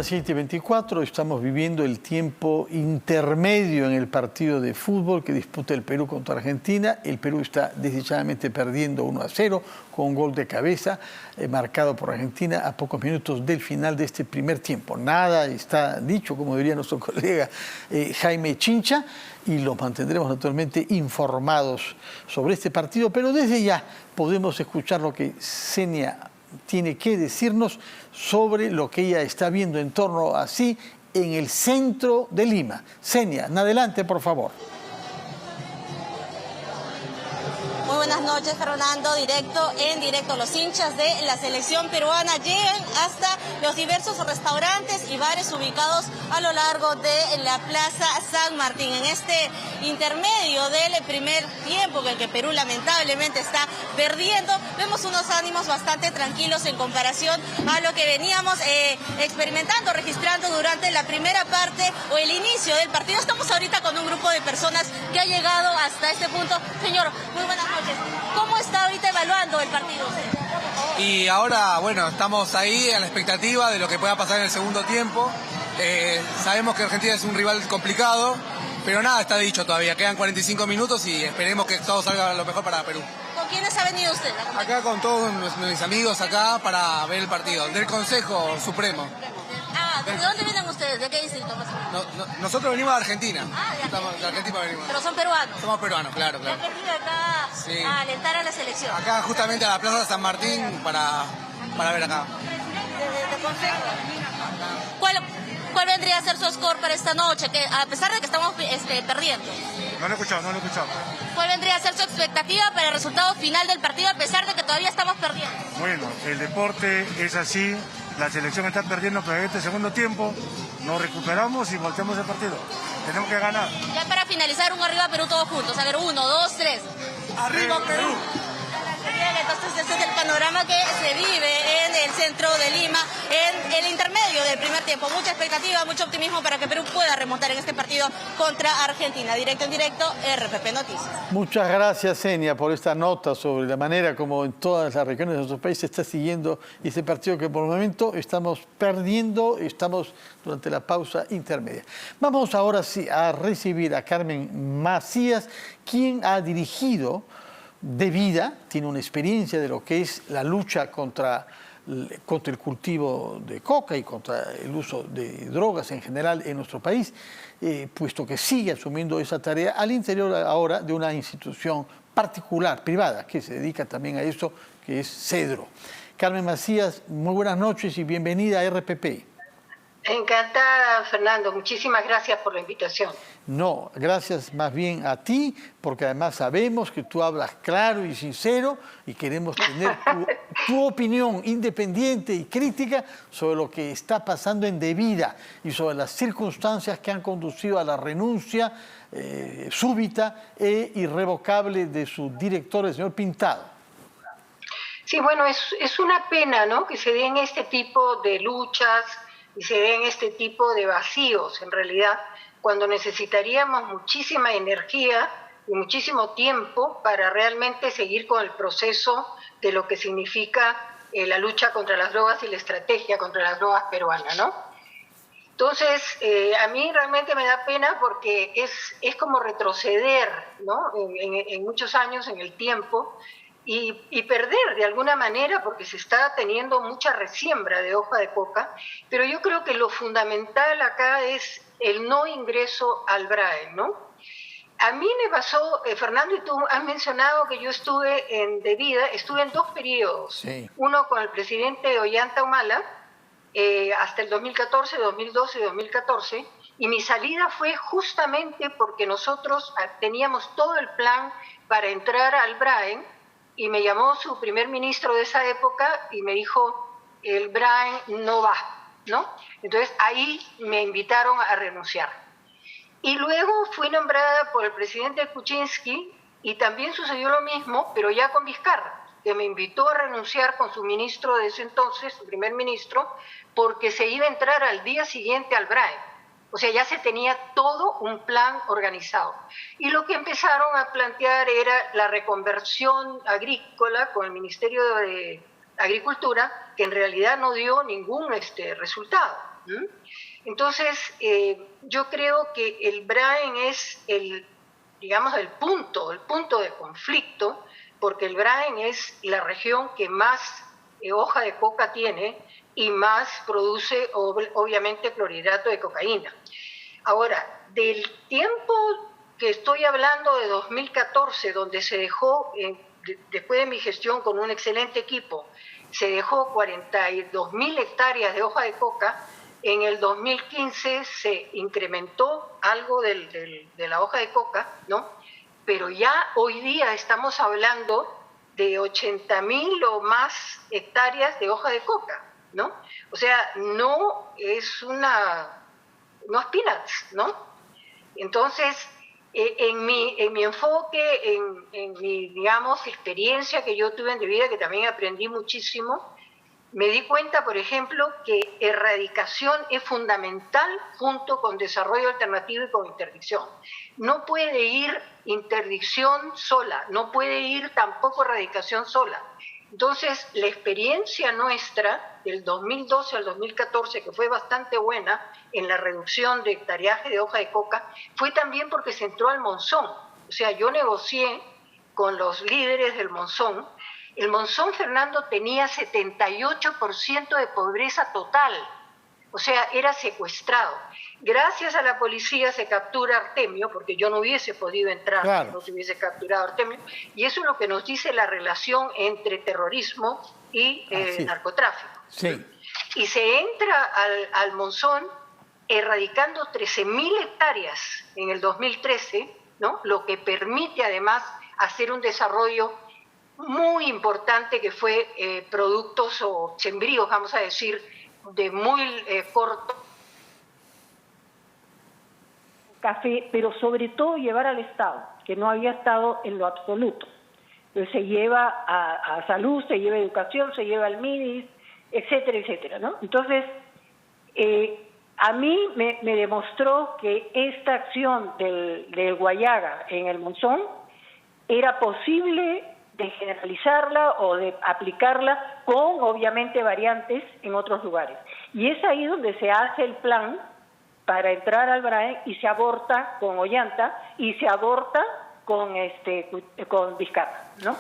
las 7:24, estamos viviendo el tiempo intermedio en el partido de fútbol que disputa el Perú contra Argentina. El Perú está desdichadamente perdiendo 1-0 con un gol de cabeza marcado por Argentina a pocos minutos del final de este primer tiempo. Nada está dicho, como diría nuestro colega Jaime Chincha, y los mantendremos naturalmente informados sobre este partido, pero desde ya podemos escuchar lo que Senia tiene que decirnos sobre lo que ella está viendo en torno a sí en el centro de Lima. Senia, adelante, por favor. Muy buenas noches, Fernando. En directo, los hinchas de la selección peruana llegan hasta los diversos restaurantes y bares ubicados a lo largo de la Plaza San Martín. En este intermedio del primer tiempo, en el que Perú lamentablemente está perdiendo, vemos unos ánimos bastante tranquilos en comparación a lo que veníamos experimentando, registrando durante la primera parte o el inicio del partido. Estamos ahorita con un grupo de personas que ha llegado hasta este punto. Señor, muy buenas noches. ¿Cómo está ahorita evaluando el partido? Y ahora, bueno, estamos ahí a la expectativa de lo que pueda pasar en el segundo tiempo. Sabemos que Argentina es un rival complicado, pero nada está dicho todavía. Quedan 45 minutos y esperemos que todo salga lo mejor para Perú. ¿Con quiénes ha venido usted? Acá con todos mis amigos acá para ver el partido, del Consejo Supremo. ¿De dónde vienen ustedes? ¿De qué distrito? Nosotros venimos de Argentina. De Argentina venimos. Pero son peruanos. Somos peruanos, claro. ¿Han venido acá a alentar a la selección? Acá justamente a la Plaza San Martín para ver acá. ¿De Consejo? ¿Cuál vendría a ser su score para esta noche? Que a pesar de que estamos perdiendo. No lo he escuchado. ¿Cuál vendría a ser su expectativa para el resultado final del partido a pesar de que todavía estamos perdiendo? Bueno, el deporte es así, la selección está perdiendo, pero en este segundo tiempo nos recuperamos y volteamos el partido. Tenemos que ganar. Ya para finalizar, un arriba Perú todos juntos. A ver, 1, 2, 3. ¡Arriba Perú! Bien, entonces ese es el panorama que se vive en el centro de Lima, en el intermedio del primer tiempo. Mucha expectativa, mucho optimismo para que Perú pueda remontar en este partido contra Argentina. Directo en directo, RPP Noticias. Muchas gracias, Senia, por esta nota sobre la manera como en todas las regiones de nuestro país se está siguiendo este partido que por el momento estamos perdiendo, estamos durante la pausa intermedia. Vamos ahora sí a recibir a Carmen Macías, quien ha dirigido de vida, tiene una experiencia de lo que es la lucha contra el cultivo de coca y contra el uso de drogas en general en nuestro país, puesto que sigue asumiendo esa tarea al interior ahora de una institución particular, privada, que se dedica también a eso, que es Cedro. Carmen Macías, muy buenas noches y bienvenida a RPP. Encantada, Fernando. Muchísimas gracias por la invitación. No, gracias más bien a ti, porque además sabemos que tú hablas claro y sincero y queremos tener tu opinión independiente y crítica sobre lo que está pasando en Devida y sobre las circunstancias que han conducido a la renuncia súbita e irrevocable de su director, el señor Pintado. Sí, bueno, es una pena, ¿no?, que se den este tipo de luchas y se den este tipo de vacíos, en realidad, cuando necesitaríamos muchísima energía y muchísimo tiempo para realmente seguir con el proceso de lo que significa la lucha contra las drogas y la estrategia contra las drogas peruanas, ¿no? Entonces, a mí realmente me da pena porque es como retroceder, ¿no?, en muchos años en el tiempo, y perder de alguna manera, porque se está teniendo mucha resiembra de hoja de coca, pero yo creo que lo fundamental acá es el no ingreso al BRAE, ¿no? A mí me pasó, Fernando, y tú has mencionado que yo estuve en Devida, estuve en 2 periodos, sí. Uno con el presidente Ollanta Humala, hasta el 2014, 2012 y 2014, y mi salida fue justamente porque nosotros teníamos todo el plan para entrar al BRAE, y me llamó su primer ministro de esa época y me dijo, el BRAE no va, ¿no? Entonces ahí me invitaron a renunciar. Y luego fui nombrada por el presidente Kuczynski y también sucedió lo mismo, pero ya con Vizcarra, que me invitó a renunciar con su ministro de ese entonces, su primer ministro, porque se iba a entrar al día siguiente al BRAE. O sea, ya se tenía todo un plan organizado. Y lo que empezaron a plantear era la reconversión agrícola con el Ministerio de Agricultura, que en realidad no dio ningún resultado. ¿Mm? Entonces, yo creo que el Braen es digamos, el punto de conflicto, porque el Braen es la región que más hoja de coca tiene y más produce, obviamente, clorhidrato de cocaína. Ahora, del tiempo que estoy hablando de 2014, donde se dejó, después de mi gestión con un excelente equipo, se dejó 42.000 hectáreas de hoja de coca. En el 2015 se incrementó algo de la hoja de coca, ¿no? Pero ya hoy día estamos hablando de 80.000 o más hectáreas de hoja de coca, ¿no? O sea, no es peanuts, ¿no? Entonces, en mi enfoque, en mi, digamos, experiencia que yo tuve en mi vida, que también aprendí muchísimo, me di cuenta, por ejemplo, que erradicación es fundamental junto con desarrollo alternativo y con interdicción. No puede ir interdicción sola, no puede ir tampoco erradicación sola. Entonces, la experiencia nuestra del 2012 al 2014, que fue bastante buena en la reducción de hectareaje de hoja de coca, fue también porque se entró al monzón. O sea, yo negocié con los líderes del monzón. El monzón, Fernando, tenía 78% de pobreza total, o sea, era secuestrado. Gracias a la policía se captura Artemio, porque yo no hubiese podido entrar, claro, si no se hubiese capturado Artemio, y eso es lo que nos dice la relación entre terrorismo y narcotráfico. Sí. Y se entra al monzón erradicando 13.000 hectáreas en el 2013, ¿no? Lo que permite además hacer un desarrollo muy importante que fue productos o sembríos, vamos a decir, de muy corto café, pero sobre todo llevar al Estado, que no había estado en lo absoluto. Entonces se lleva a salud, se lleva a educación, se lleva al MIDIS, etcétera, etcétera, ¿no? Entonces, a mí me demostró que esta acción del Guayaga en el monzón era posible de generalizarla o de aplicarla con, obviamente, variantes en otros lugares. Y es ahí donde se hace el plan para entrar al Braen y se aborta con Ollanta y se aborta con Vizcarra, ¿no?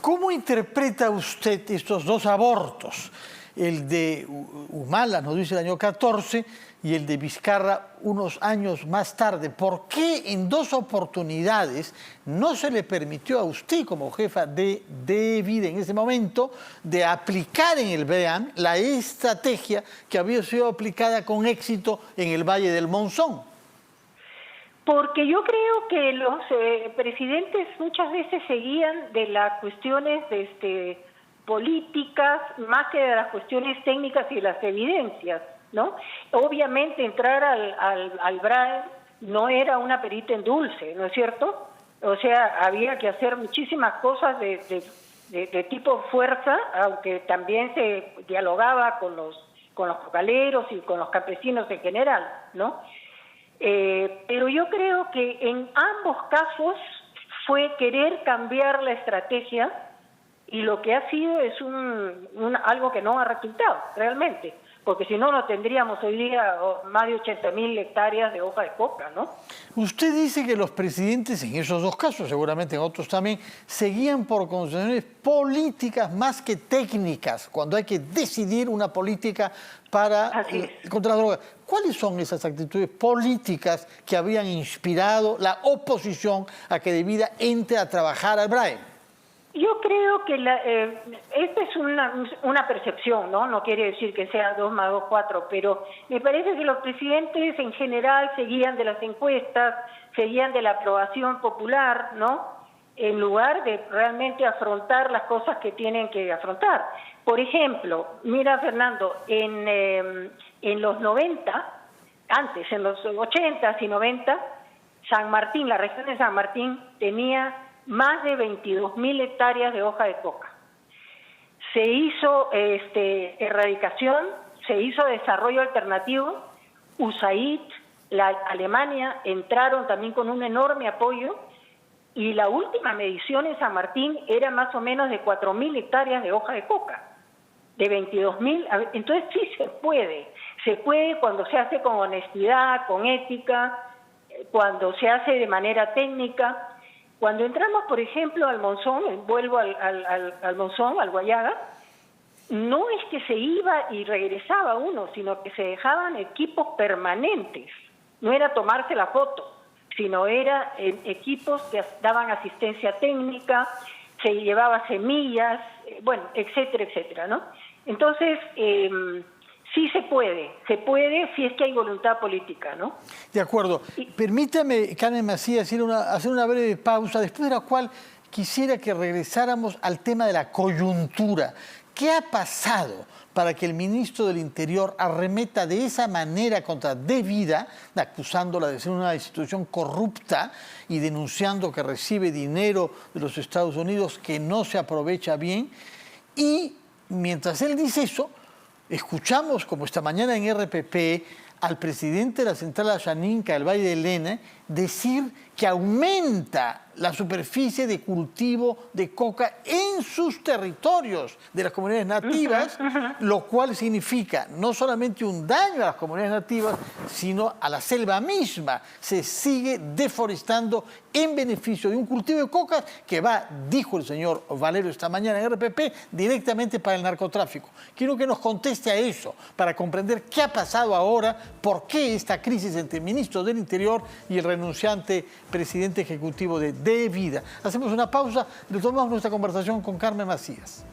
¿Cómo interpreta usted estos dos abortos? El de Humala, nos dice el año 14, y el de Vizcarra unos años más tarde. ¿Por qué en dos oportunidades no se le permitió a usted, como jefa de vida en ese momento, de aplicar en el Braen la estrategia que había sido aplicada con éxito en el Valle del Monzón? Porque yo creo que los presidentes muchas veces seguían de las cuestiones políticas más que de las cuestiones técnicas y de las evidencias, ¿no? Obviamente entrar al Braen no era una perita en dulce, ¿no es cierto? O sea, había que hacer muchísimas cosas de tipo fuerza, aunque también se dialogaba con los cocaleros y con los campesinos en general, ¿no? Pero yo creo que en ambos casos fue querer cambiar la estrategia y lo que ha sido es algo que no ha resultado realmente, porque si no, no tendríamos hoy día más de 80.000 hectáreas de hoja de coca, ¿no? Usted dice que los presidentes, en esos dos casos, seguramente en otros también, seguían por consideraciones políticas más que técnicas, cuando hay que decidir una política contra la droga. ¿Cuáles son esas actitudes políticas que habían inspirado la oposición a que Devida entre a trabajar al Braen? Yo creo que esta es una percepción, ¿no? No quiere decir que sea 2 más 2, 4, pero me parece que los presidentes en general seguían de las encuestas, seguían de la aprobación popular, ¿no? En lugar de realmente afrontar las cosas que tienen que afrontar. Por ejemplo, mira, Fernando, en los 90, antes, en los 80s y 90, San Martín, la región de San Martín tenía más de 22.000 hectáreas de hoja de coca. Se hizo erradicación, se hizo desarrollo alternativo. USAID, Alemania entraron también con un enorme apoyo y la última medición en San Martín era más o menos de 4.000 hectáreas de hoja de coca. de 22.000, entonces sí se puede cuando se hace con honestidad, con ética, cuando se hace de manera técnica. Cuando entramos, por ejemplo, al Monzón, vuelvo al Monzón, al Guayaga, no es que se iba y regresaba uno, sino que se dejaban equipos permanentes. No era tomarse la foto, sino era equipos que daban asistencia técnica, se llevaba semillas, bueno, etcétera, etcétera, ¿no? Entonces, sí se puede si es que hay voluntad política, ¿no? De acuerdo. Permítame, Carmen Macías, hacer una breve pausa, después de la cual quisiera que regresáramos al tema de la coyuntura. ¿Qué ha pasado para que el ministro del Interior arremeta de esa manera contra Devida, acusándola de ser una institución corrupta y denunciando que recibe dinero de los Estados Unidos que no se aprovecha bien? Y mientras él dice eso, escuchamos, como esta mañana en RPP, al presidente de la central Ayaninca del Valle del Lena decir que aumenta la superficie de cultivo de coca en sus territorios de las comunidades nativas, lo cual significa no solamente un daño a las comunidades nativas, sino a la selva misma. Se sigue deforestando en beneficio de un cultivo de coca que va, dijo el señor Valero esta mañana en RPP, directamente para el narcotráfico. Quiero que nos conteste a eso, para comprender qué ha pasado ahora, por qué esta crisis entre el ministro del Interior y el renunciante presidente ejecutivo de Devida. Hacemos una pausa y retomamos nuestra conversación con Carmen Macías.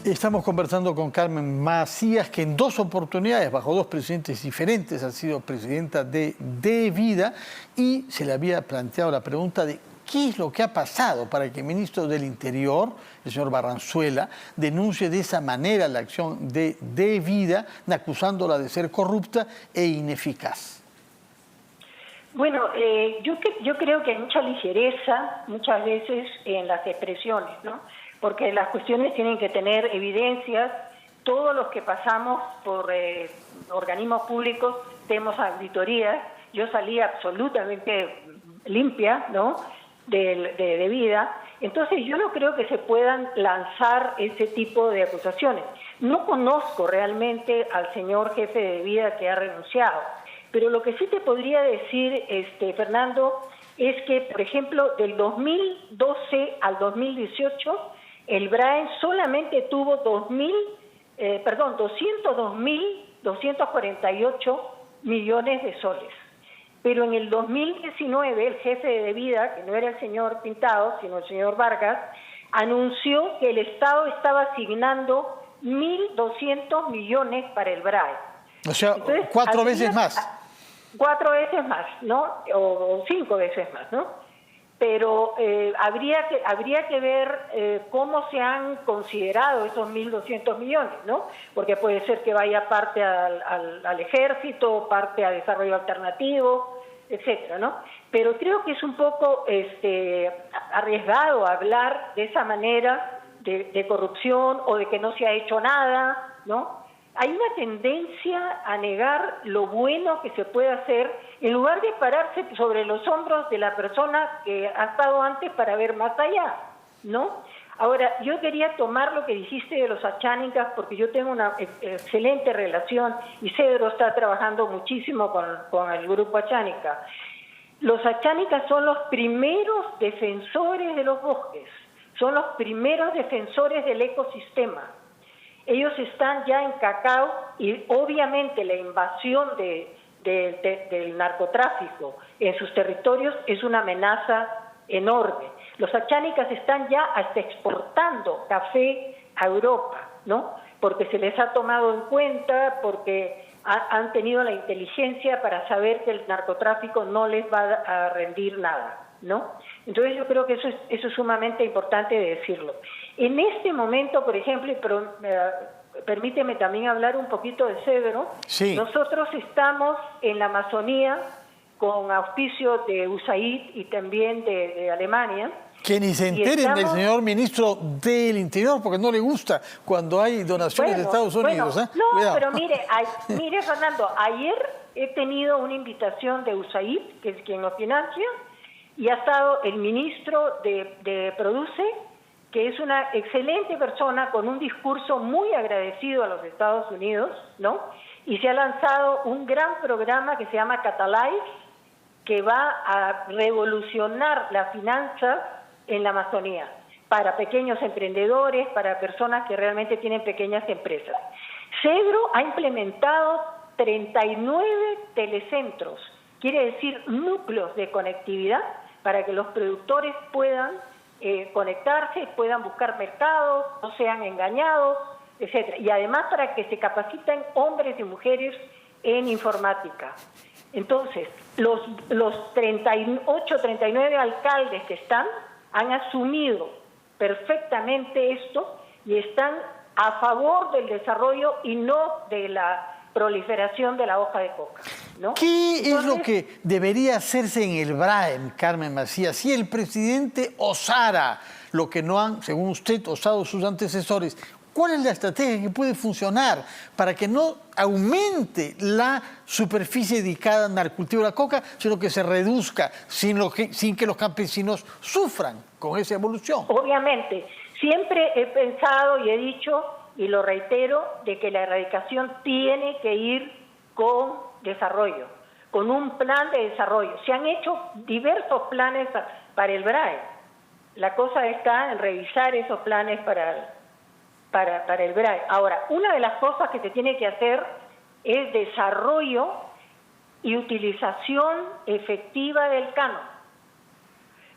Estamos conversando con Carmen Macías, que en dos oportunidades, bajo dos presidentes diferentes, ha sido presidenta de Devida, y se le había planteado la pregunta de qué es lo que ha pasado para que el ministro del Interior, el señor Barranzuela, denuncie de esa manera la acción de Devida, acusándola de ser corrupta e ineficaz. Bueno, yo creo que hay mucha ligereza muchas veces en las expresiones, ¿no? Porque las cuestiones tienen que tener evidencias. Todos los que pasamos por organismos públicos tenemos auditorías. Yo salí absolutamente limpia, ¿no?, de Devida. Entonces yo no creo que se puedan lanzar ese tipo de acusaciones. No conozco realmente al señor jefe de Devida que ha renunciado, pero lo que sí te podría decir, Fernando, es que, por ejemplo, del 2012 al 2018, el BRAE solamente tuvo 202.248 millones de soles. Pero en el 2019, el jefe de Devida, que no era el señor Pintado, sino el señor Vargas, anunció que el Estado estaba asignando 1.200 millones para el BRAE. O sea, entonces, cuatro veces más. 4 veces más, ¿no? O 5 veces más, ¿no? Pero habría que ver cómo se han considerado esos 1.200 millones, ¿no? Porque puede ser que vaya parte al ejército, parte a desarrollo alternativo, etcétera, ¿no? Pero creo que es un poco arriesgado hablar de esa manera de corrupción o de que no se ha hecho nada, ¿no? Hay una tendencia a negar lo bueno que se puede hacer en lugar de pararse sobre los hombros de la persona que ha estado antes para ver más allá, ¿no? Ahora, yo quería tomar lo que dijiste de los achánicas porque yo tengo una excelente relación y Cedro está trabajando muchísimo con el grupo achánica. Los achánicas son los primeros defensores de los bosques, son los primeros defensores del ecosistema. Ellos están ya en cacao y obviamente la invasión del narcotráfico en sus territorios es una amenaza enorme. Los achánicas están ya hasta exportando café a Europa, ¿no? Porque se les ha tomado en cuenta, porque han tenido la inteligencia para saber que el narcotráfico no les va a rendir nada, ¿no? Entonces yo creo que eso es sumamente importante de decirlo. En este momento, por ejemplo, permíteme también hablar un poquito de Cedro. Sí. Nosotros estamos en la Amazonía con auspicio de USAID y también de Alemania, Que ni se enteren del señor ministro del Interior, porque no le gusta cuando hay donaciones de Estados Unidos. No, Cuidado. pero mire, Fernando, ayer he tenido una invitación de USAID, que es quien lo financia, y ha estado el ministro de Produce, que es una excelente persona con un discurso muy agradecido a los Estados Unidos, ¿no? Y se ha lanzado un gran programa que se llama Catalyze, que va a revolucionar las finanzas en la Amazonía, para pequeños emprendedores, para personas que realmente tienen pequeñas empresas. Cedro ha implementado 39 telecentros, quiere decir núcleos de conectividad, para que los productores puedan conectarse, puedan buscar mercados, no sean engañados, etcétera. Y además para que se capaciten hombres y mujeres en informática. Entonces, los 38, 39 alcaldes que han asumido perfectamente esto y están a favor del desarrollo y no de la proliferación de la hoja de coca, ¿no? ¿Qué es lo que debería hacerse en el BRAEM, Carmen Macías? Si el presidente osara lo que no han, según usted, osado sus antecesores, ¿cuál es la estrategia que puede funcionar para que no aumente la superficie dedicada al cultivo de la coca, sino que se reduzca sin que los campesinos sufran con esa evolución? Obviamente, siempre he pensado y he dicho, y lo reitero, de que la erradicación tiene que ir con desarrollo, con un plan de desarrollo. Se han hecho diversos planes para el BRAE. La cosa está en revisar esos planes para el BRAE. Ahora, una de las cosas que se tiene que hacer es desarrollo y utilización efectiva del canon.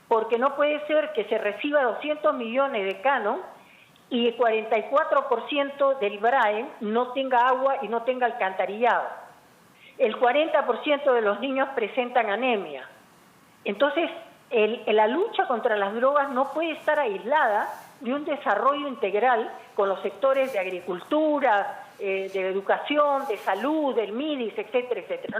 Porque no puede ser que se reciba 200 millones de canon y el 44% del BRAE no tenga agua y no tenga alcantarillado. El 40% de los niños presentan anemia. Entonces, la lucha contra las drogas no puede estar aislada de un desarrollo integral con los sectores de agricultura, de educación, de salud, del MIDIS, etcétera, etcétera.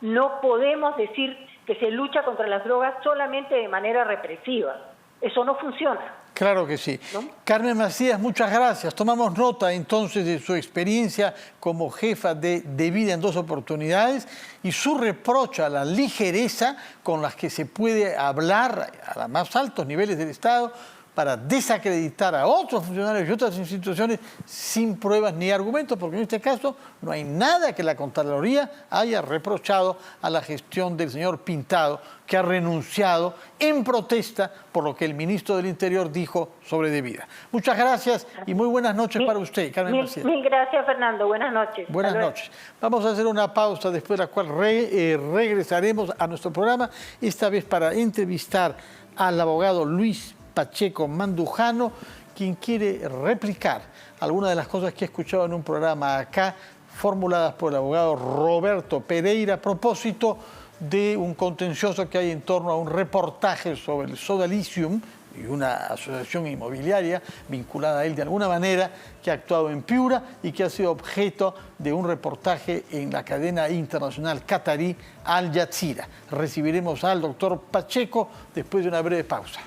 No podemos decir que se lucha contra las drogas solamente de manera represiva. Eso no funciona. Claro que sí. ¿No? Carmen Macías, muchas gracias. Tomamos nota entonces de su experiencia como jefa de Vida en Dos Oportunidades y su reproche a la ligereza con la que se puede hablar a los más altos niveles del Estado para desacreditar a otros funcionarios y otras instituciones sin pruebas ni argumentos, porque en este caso no hay nada que la Contraloría haya reprochado a la gestión del señor Pintado, que ha renunciado en protesta por lo que el ministro del Interior dijo sobre De Vida. Muchas gracias y muy buenas noches para usted, Carmen Macías. Mil gracias, Fernando. Buenas noches. Buenas noches. Vamos a hacer una pausa, después de la cual regresaremos a nuestro programa, esta vez para entrevistar al abogado Luis Pacheco Mandujano, quien quiere replicar algunas de las cosas que he escuchado en un programa acá, formuladas por el abogado Roberto Pereira, a propósito de un contencioso que hay en torno a un reportaje sobre el Sodalicium y una asociación inmobiliaria vinculada a él de alguna manera, que ha actuado en Piura y que ha sido objeto de un reportaje en la cadena internacional catarí Al Jazeera. Recibiremos al doctor Pacheco después de una breve pausa.